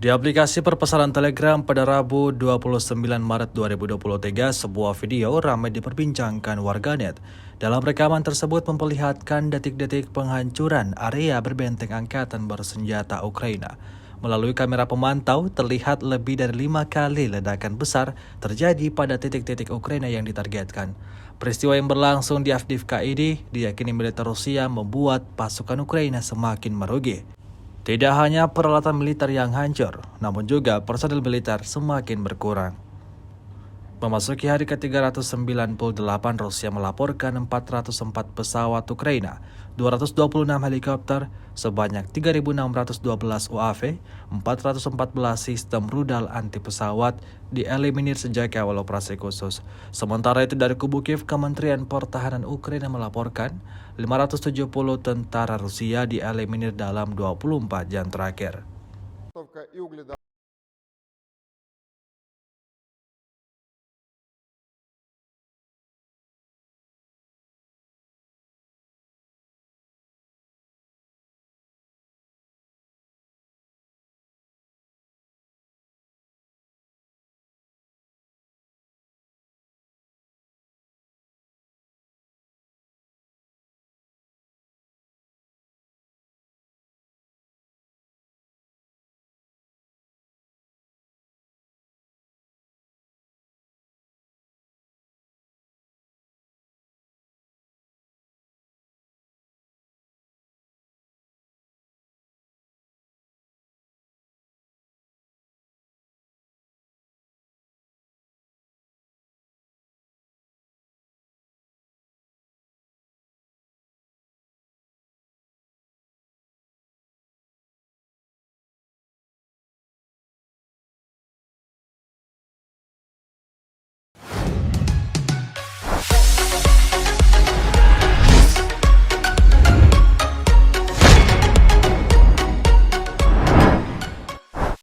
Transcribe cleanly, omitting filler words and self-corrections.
Di aplikasi perpesanan Telegram pada Rabu 29 Maret 2023, sebuah video ramai diperbincangkan warganet. Dalam rekaman tersebut memperlihatkan detik-detik penghancuran area berbenteng angkatan bersenjata Ukraina. Melalui kamera pemantau, terlihat lebih dari 5 kali ledakan besar terjadi pada titik-titik Ukraina yang ditargetkan. Peristiwa yang berlangsung di Avdiivka ini diyakini militer Rusia membuat pasukan Ukraina semakin merugi. Tidak hanya peralatan militer yang hancur, namun juga personel militer semakin berkurang. Memasuki hari ke-398, Rusia melaporkan 404 pesawat Ukraina, 226 helikopter, sebanyak 3.612 UAV, 414 sistem rudal anti pesawat dieliminir sejak awal operasi khusus. Sementara itu dari kubu Kiev, Kementerian Pertahanan Ukraina melaporkan 570 tentara Rusia dieliminir dalam 24 jam terakhir.